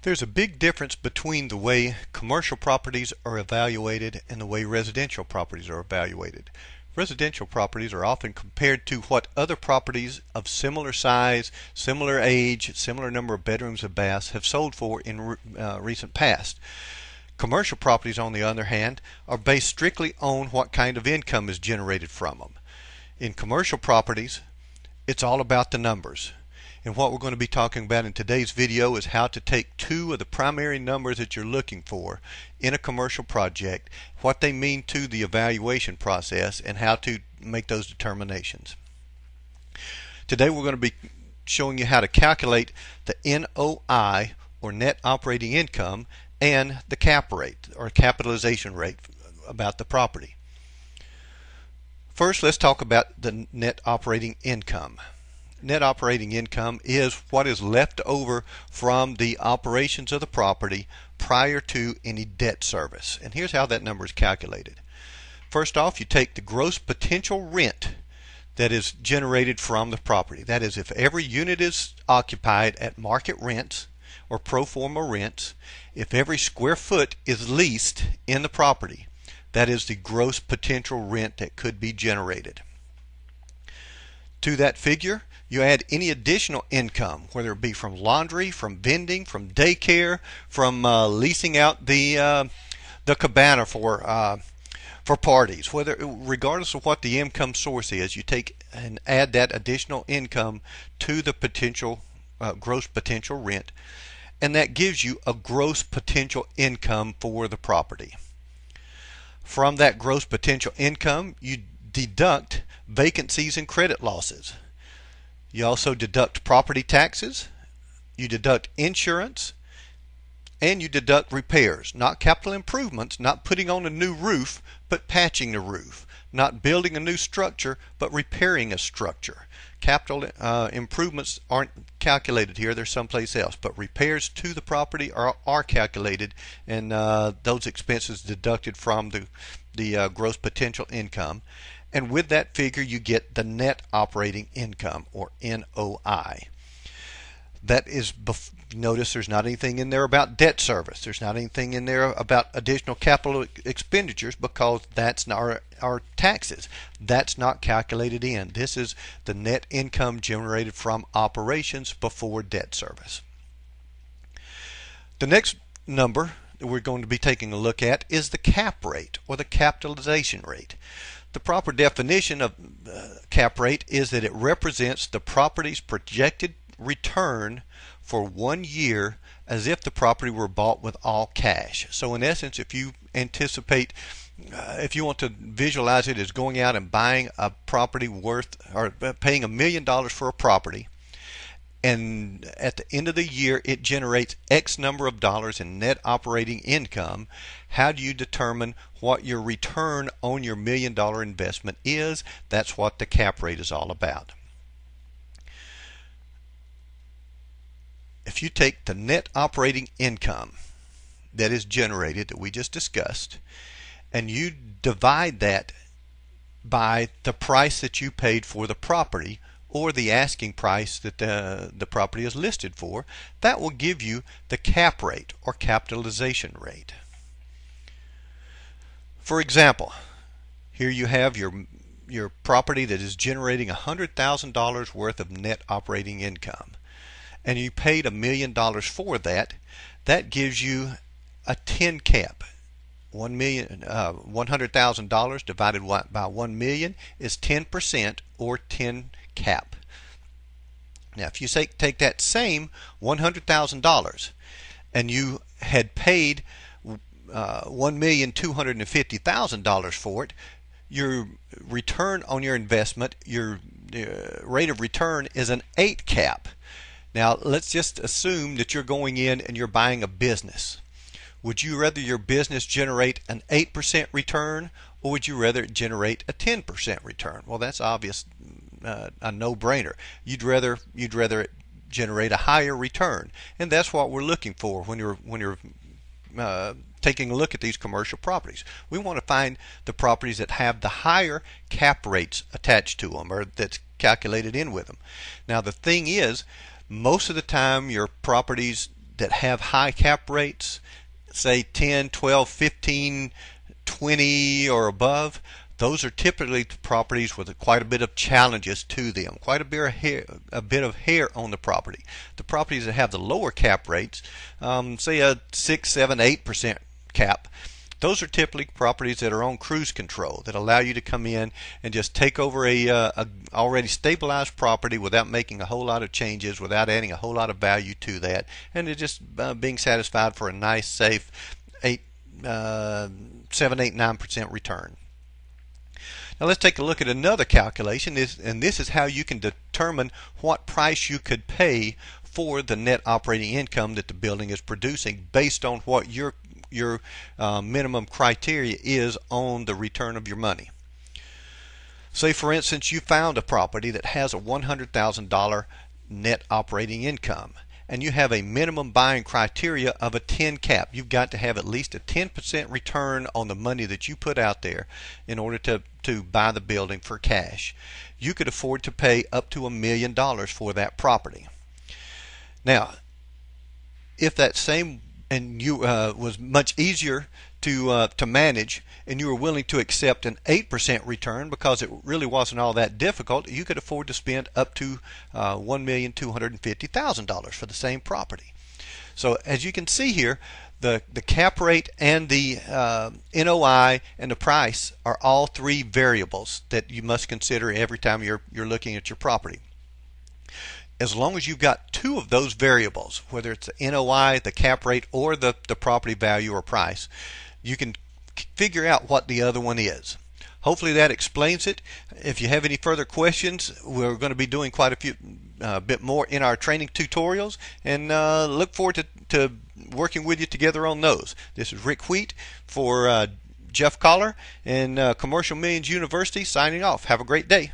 There's a big difference between the way commercial properties are evaluated and the way residential properties are evaluated. Residential properties are often compared to what other properties of similar size, similar age, similar number of bedrooms and baths have sold for in recent past. Commercial properties, on the other hand, are based strictly on what kind of income is generated from them. In commercial properties, it's all about the numbers. And what we're going to be talking about in today's video is how to take two of the primary numbers that you're looking for in a commercial project, what they mean to the evaluation process, and how to make those determinations. Today we're going to be showing you how to calculate the NOI, or net operating income, and the cap rate, or capitalization rate, about the property. First, let's talk about the net operating income. Net operating income is what is left over from the operations of the property prior to any debt service. And here's how that number is calculated. First off, you take the gross potential rent that is generated from the property. That is, if every unit is occupied at market rents or pro forma rents, if every square foot is leased in the property, that is the gross potential rent that could be generated. To that figure, you add any additional income, whether it be from laundry, from vending, from daycare, from leasing out the cabana for parties. Regardless of what the income source is, you take and add that additional income to the potential gross potential rent, and that gives you a gross potential income for the property. From that gross potential income, you deduct vacancies and credit losses. You also deduct property taxes, you deduct insurance, and you deduct repairs. Not capital improvements, not putting on a new roof, but patching the roof. Not building a new structure, but repairing a structure. Capital improvements aren't calculated here, they're someplace else. But repairs to the property are calculated, and those expenses deducted from the gross potential income. And with that figure, you get the net operating income, or NOI. That is, notice there's not anything in there about debt service. There's not anything in there about additional capital expenditures, because that's not our taxes. That's not calculated in. This is the net income generated from operations before debt service. The next number that we're going to be taking a look at is the cap rate, or the capitalization rate. The proper definition of cap rate is that it represents the property's projected return for 1 year as if the property were bought with all cash. So in essence, if you anticipate, if you want to visualize it as going out and buying a property worth, or paying $1 million for a property, and at the end of the year it generates X number of dollars in net operating income, how do you determine what your return on your $1 million investment is? That's what the cap rate is all about. If you take the net operating income that is generated, that we just discussed, and you divide that by the price that you paid for the property, or the asking price that the property is listed for, that will give you the cap rate, or capitalization rate. For example, here you have your property that is generating $100,000 worth of net operating income, and you paid $1 million for that. That gives you a 10 cap. $100,000 divided by 1 million is 10%, or 10 cap. Now, if you take that same $100,000 and you had paid $1,250,000 for it, your return on your investment, your rate of return, is an 8 cap. Now, let's just assume that you're going in and you're buying a business. Would you rather your business generate an 8% return, or would you rather it generate a 10% return? Well, that's obvious, a no-brainer. You'd rather it generate a higher return, and that's what we're looking for when you're taking a look at these commercial properties. We want to find the properties that have the higher cap rates attached to them, or that's calculated in with them. Now, the thing is, most of the time your properties that have high cap rates, say 10, 12, 15, 20 or above, those are typically properties with quite a bit of challenges to them, quite a bit of hair on the property. The properties that have the lower cap rates, say a 6, 7, 8% cap, those are typically properties that are on cruise control, that allow you to come in and just take over a already stabilized property without making a whole lot of changes, without adding a whole lot of value to that, and it's just being satisfied for a nice, safe 7, 8, 9% return. Now let's take a look at another calculation, and this is how you can determine what price you could pay for the net operating income that the building is producing based on what your minimum criteria is on the return of your money. Say for instance you found a property that has a $100,000 net operating income, and you have a minimum buying criteria of a 10 cap. You've got to have at least a 10% return on the money that you put out there in order to buy the building for cash. You could afford to pay up to $1 million for that property. Now, if that same and you was much easier to manage, and you were willing to accept an 8% return because it really wasn't all that difficult, you could afford to spend up to $1,250,000 for the same property. So as you can see here, the cap rate and the NOI and the price are all three variables that you must consider every time you're looking at your property. As long as you've got two of those variables, whether it's the NOI, the cap rate, or the property value or price, you can figure out what the other one is. Hopefully that explains it. If you have any further questions, we're going to be doing quite a few bit more in our training tutorials, and look forward to working with you together on those. This is Rick Wheat for Jeff Collar and Commercial Millions University signing off. Have a great day.